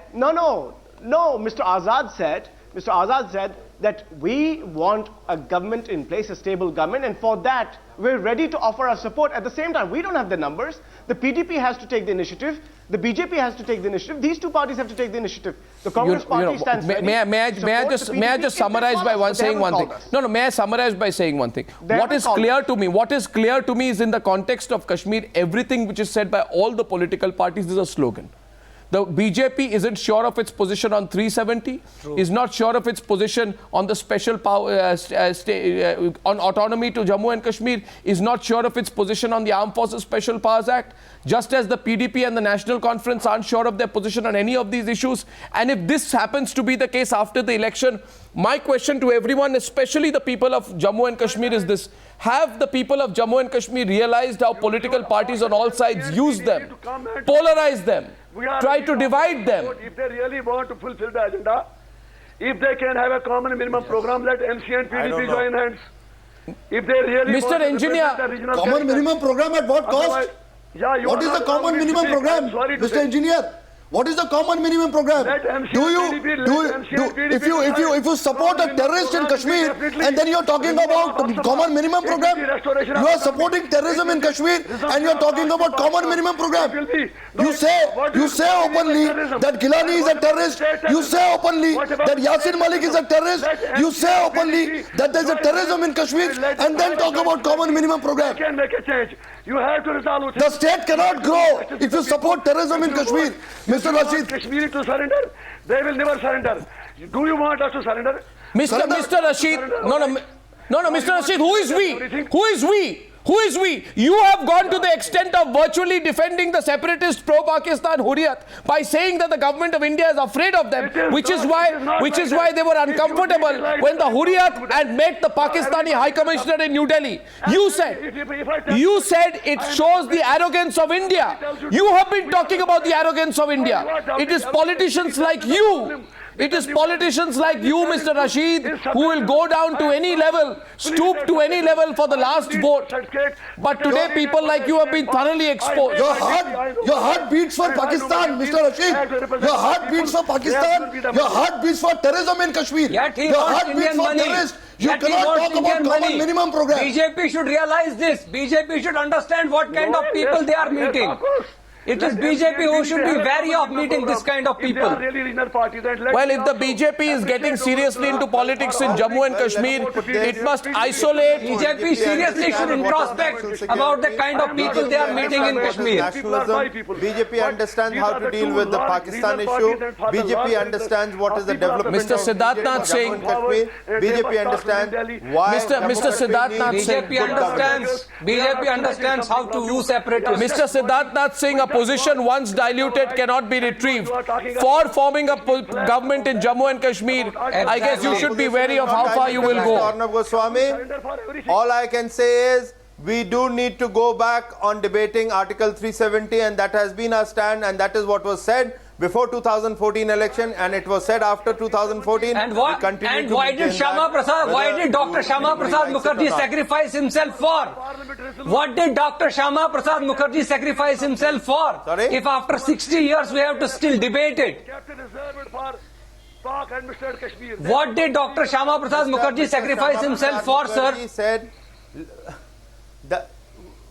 Mr. Azad said that we want a government in place, a stable government, and for that we're ready to offer our support. At the same time, we don't have the numbers. The PDP has to take the initiative. The BJP has to take the initiative. These two parties have to take the initiative. The Congress party stands ready. May I just summarize by saying one thing? May I summarize by saying one thing? What is clear to me is in the context of Kashmir, everything which is said by all the political parties is a slogan. The BJP isn't sure of its position on 370, is not sure of its position on the special power, on autonomy to Jammu and Kashmir, is not sure of its position on the Armed Forces Special Powers Act, just as the PDP and the National Conference aren't sure of their position on any of these issues. And if this happens to be the case after the election, my question to everyone, especially the people of Jammu and Kashmir, is this: have the people of Jammu and Kashmir realized how political parties on all sides use them, polarize them, try to divide them? If they really want to fulfill the agenda, if they can have a common minimum program, let MC and PDP join hands. If they really Mr. Engineer, common minimum program at what cost? What is the common minimum program, Mr. Engineer? What is the common minimum program? If you support a terrorist in Kashmir and then you're talking about common minimum program, you are supporting terrorism in Kashmir and you're talking about common minimum program. You say openly that Gilani is a terrorist. You say openly that Yasin Malik is a terrorist. You say openly that there's a terrorism in Kashmir and then talk about common minimum program. Can make a change. You have to resolve it. The state cannot grow if you support terrorism in Kashmir. Mr. Rashid. Kashmiri to surrender, they will never surrender. Do you want us to surrender? Mr. Rashid, Mr. Rashid, who is we? Who is we? Who is we? You have gone to the extent of virtually defending the separatist pro-Pakistan Hurriyat by saying that the government of India is afraid of them, which is why they were uncomfortable when the Hurriyat had met the Pakistani High Commissioner in New Delhi. You said it shows the arrogance of India. You have been talking about the arrogance of India. It is politicians like you. It is politicians like you, Mr. Rashid, who will go down to any level, stoop to any level for the last vote. But today, people like you have been thoroughly exposed. Your heart beats for Pakistan, Mr. Rashid. Your heart beats for Pakistan. Your heart beats for terrorism in Kashmir. Your heart beats for terrorists. You cannot talk about common minimum program. BJP should realize this. BJP should understand what kind of people they are meeting. It is BJP who should be wary of meeting this kind of people. If they are really regional parties, then let Well, me if the also BJP is getting appreciate seriously into politics in Jammu and Kashmir, it must isolate. BJP seriously should introspect about the kind of people they are meeting in Kashmir. Nationalism. BJP understands how to deal with the Pakistan issue. BJP understands what is the development Mr. of Siddharth BJP Nath in Singh. Jammu and Kashmir. BJP understands why Mr. Siddharth Nath Singh. BJP understands how to use separatists. Mr. Siddharth Nath Singh, a position once diluted cannot be retrieved. For forming a government in Jammu and Kashmir, I guess you should be wary of how far you will go. Arnab Goswami, all I can say is we do need to go back on debating Article 370, and that has been our stand, and that is what was said before 2014 election, and it was said after 2014. And why did Shama Prasad, why did Dr. Shama Prasad Mukherjee sacrifice himself for? What did Dr. Shama Prasad Mukherjee sacrifice himself for? Sorry? If after 60 years we have to still debate it. What did Dr. Shama Prasad Mukherjee sacrifice himself for, sir? He said,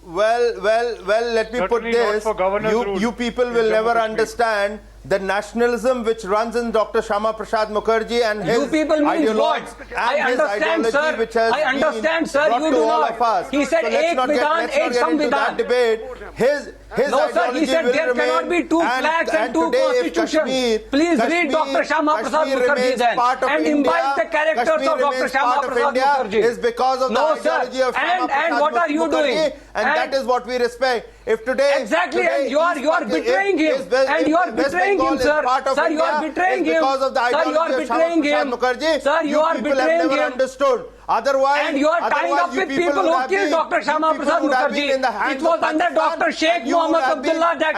well, let me put Certainly this. not for governor's rule You people in will Jammu never Kashmir. understand the nationalism which runs in Dr. Shama Prasad Mukherjee and his You people means what? ideologues I and his understand, ideology, sir. which has I understand, been sir. brought You to do all not. of us. He said, So let's not Vidan, get into Samvidan. that debate. His No, sir, ideology he said will there cannot remain. be two flags and two today, if constitutions. Please read Dr. Shama Prasad Kashmir Mukherjee remains then part of and India, imbibe the characters Kashmir of Dr. remains Shama part of Prasad India Mukherjee. is because of the No, sir. ideology of Shama And what are you Mukherjee, doing? and that is what we respect. If today Exactly, today and you are East betraying if- him. if West- And you are if West betraying Bengal him, is sir. part of Sir, you are India, betraying it's him. because of the Sir, you are ideology of Shama betraying Prasad him. Mukherjee. Sir, you are people have betraying never him. understood. Otherwise, And you are tying up with people who killed Dr. Shama Prasad Mukherjee. It was under Dr. Sheikh Mohammed Abdullah that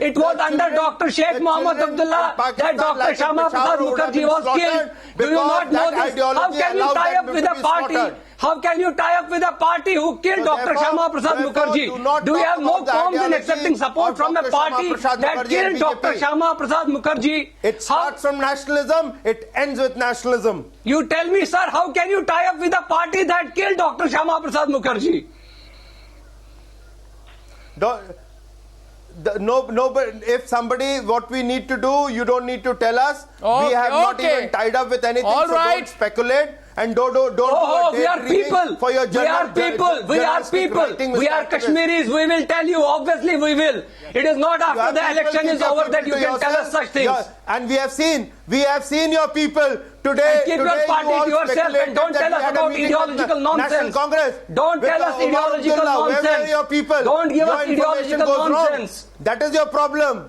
it was under Dr. Sheikh Mohammed Abdullah that Dr. Shama Prasad Mukherjee was killed. Do you not know this? How can you tie up with a party? How can you tie up with a party who killed Dr. Shama Prasad Mukherjee? Do you have no qualms in accepting support from a party that killed Dr. Shama Prasad Mukherjee? It starts from nationalism, it ends with nationalism. You tell me, sir, how can you tie up with a party that killed Dr. Shama Prasad Mukherjee? No, but if somebody, what we need to do, you don't need to tell us. We have not even tied up with anything, All so right. don't speculate and don't do We are people. for your We are people. We are people. We are Kashmiris. We will tell you. Obviously, we will. It is not after the election is over that you can tell us such things. And we have seen your people today. Keep your party to yourself and don't tell us about ideological nonsense. National Congress. Don't tell us ideological nonsense. Where were your people? Don't give Your us information ideological goes wrong. nonsense. That is your problem.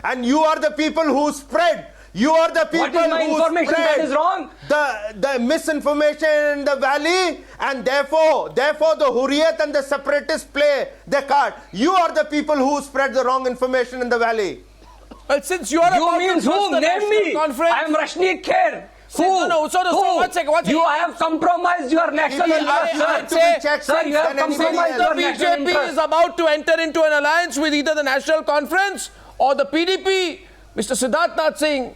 And you are the people who spread. You are the people What is my who information spread that is wrong? the misinformation in the valley, and therefore the Hurriyat and the separatists play their card. You are the people who spread the wrong information in the valley. Well, since you are You about means to trust whom? the Name national me. conference, I am Rashneek Kher. No, so one second. You have compromised your national I'd interest. say, Sir, you have compromised the your national BJP interest. is about to enter into an alliance with either the National Conference or the PDP. Mr. Siddharth Nath Singh,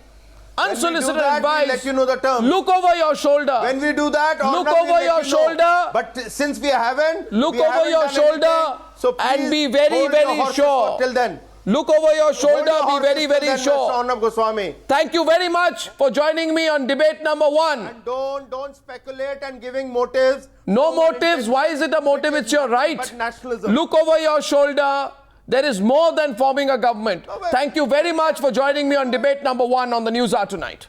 unsolicited When we do that, advice. we'll let you know the term. Look over your shoulder. When we do that, Look Arnab, we'll over let your you know. shoulder. But since we haven't, Look we over haven't your done shoulder anything. So and be please very, hold your very horses sure. for till then. Look over your shoulder, Hold be your very, horses till very then, sure. Mr. Arnab Goswami. Thank you very much for joining me on debate number 1. And don't speculate and giving motives. No motives. Why is it a motive? It's your right. But nationalism. Look over your shoulder. There is more than forming a government. Thank you very much for joining me on debate number 1 on the Newshour tonight.